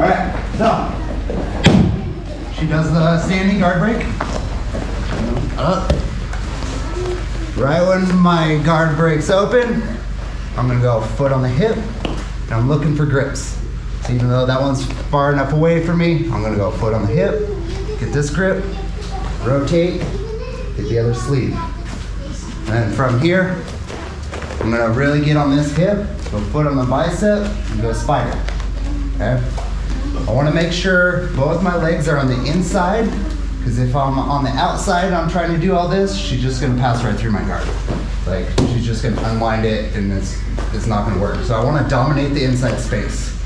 All right, so she does the standing guard break. Up. Right when my guard breaks open, I'm gonna go foot on the hip, and I'm looking for grips. So even though that one's far enough away from me, I'm gonna go foot on the hip, get this grip, rotate, get the other sleeve. And then from here, I'm gonna really get on this hip, go foot on the bicep, and go spider, okay? I wanna make sure both my legs are on the inside, because if I'm on the outside and I'm trying to do all this, she's just gonna pass right through my guard. Like, she's just gonna unwind it and it's not gonna work. So I wanna dominate the inside space.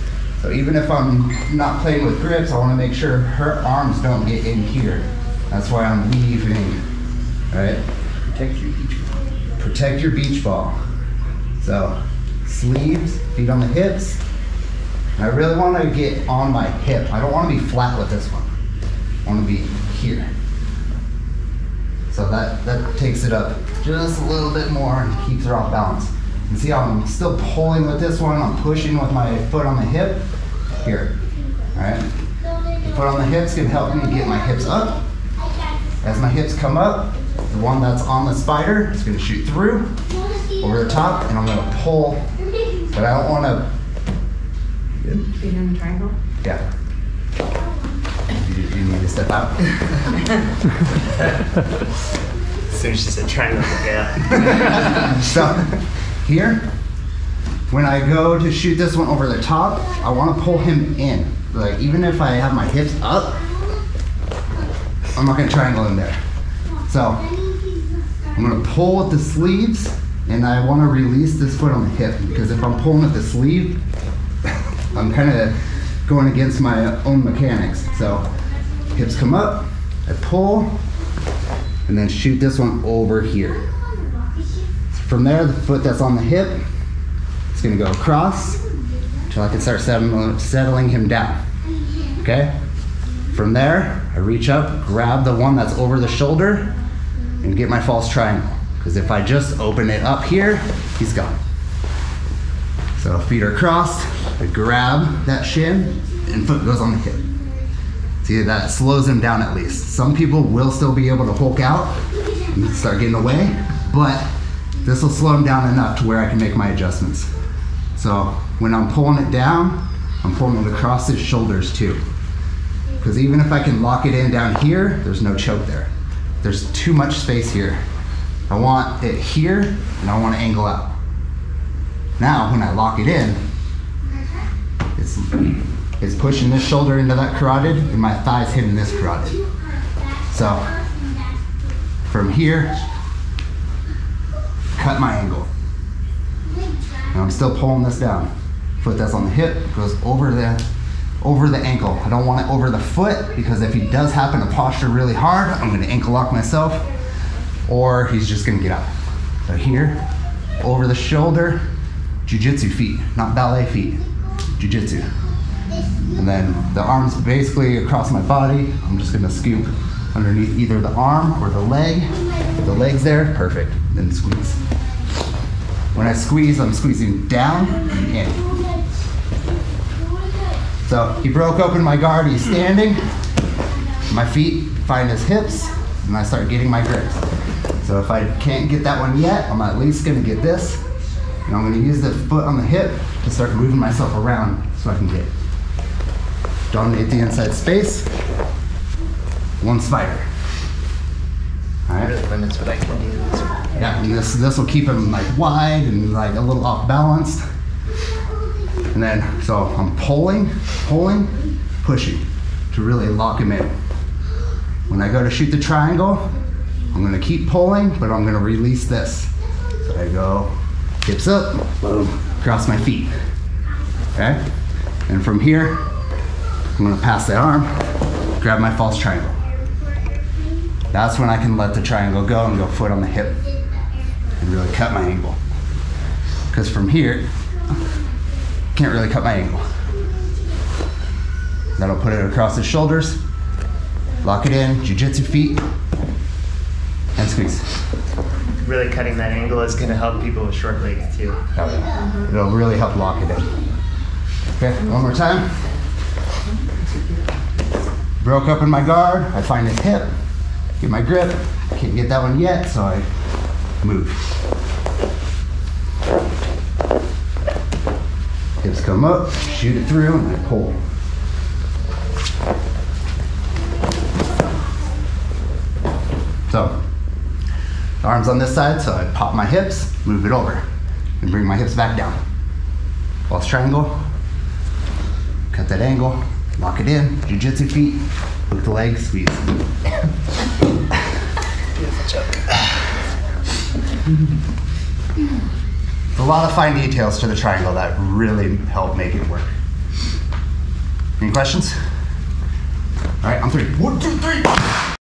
So even if I'm not playing with grips, I wanna make sure her arms don't get in here. That's why I'm weaving, right? Protect your beach ball. Protect your beach ball. So, sleeves, feet on the hips. And I really want to get on my hip. I don't want to be flat with this one. I want to be here. So that takes it up just a little bit more and keeps her off balance. You see how I'm still pulling with this one, I'm pushing with my foot on the hip. Here, all right? The foot on the hips can help me get my hips up. As my hips come up, the one that's on the spider is going to shoot through, over the top, and I'm going to pull, but I don't want to. Feet in the triangle? Yeah. You need to step out. As soon as she said triangle, yeah. So, here, when I go to shoot this one over the top, I want to pull him in. Like, even if I have my hips up, I'm not going to triangle him there. So, I'm going to pull with the sleeves, and I want to release this foot on the hip, because if I'm pulling with the sleeve, I'm kind of going against my own mechanics. So, hips come up, I pull, and then shoot this one over here. From there, the foot that's on the hip, it's going to go across until I can start settling him down. Okay? From there, I reach up, grab the one that's over the shoulder, and get my false triangle. Because if I just open it up here, he's gone. So feet are crossed, I grab that shin, and foot goes on the hip. See, that slows him down at least. Some people will still be able to Hulk out and start getting away, but this will slow him down enough to where I can make my adjustments. So when I'm pulling it down, I'm pulling it across his shoulders too. Because even if I can lock it in down here, there's no choke there. There's too much space here. I want it here, and I want to angle out. Now, when I lock it in, it's pushing this shoulder into that carotid, and my thigh's hitting this carotid. So, from here, cut my angle. And I'm still pulling this down. Foot that's on the hip goes over the ankle. I don't want it over the foot, because if he does happen to posture really hard, I'm going to ankle lock myself, or he's just going to get out. So here, over the shoulder, jiu-jitsu feet, not ballet feet, jiu-jitsu. And then the arms basically across my body. I'm just going to scoop underneath either the arm or the leg. The leg's there, perfect. Then squeeze. When I squeeze, I'm squeezing down and in. So he broke open my guard, he's standing. My feet find his hips, and I start getting my grips. So if I can't get that one yet, I'm at least gonna get this. And I'm gonna use the foot on the hip to start moving myself around so I can get it. Dominate the inside space. One spider. All right. Really limits what I can do. Yeah, and this will keep him like wide and like a little off balanced. And then, so I'm pulling, pushing to really lock him in. When I go to shoot the triangle, I'm gonna keep pulling, but I'm gonna release this. So I go hips up, boom, cross my feet. Okay? And from here, I'm gonna pass the arm, grab my false triangle. That's when I can let the triangle go and go foot on the hip and really cut my angle. Because from here, can't really cut my angle. That'll put it across his shoulders, lock it in, jiu-jitsu feet, and squeeze. Really cutting that angle is going to help people with short legs too. Oh, yeah. It'll really help lock it in. Okay, one more time. Broke up in my guard. I find his hip, get my grip. Can't get that one yet, so I move. Hips come up, shoot it through, and I pull. So, the arms on this side, so I pop my hips, move it over, and bring my hips back down. False triangle, cut that angle, lock it in, jiu-jitsu feet, hook the legs, squeeze. There's a lot of fine details to the triangle that really help make it work. Any questions? All right, on 3. 1, 2, 3.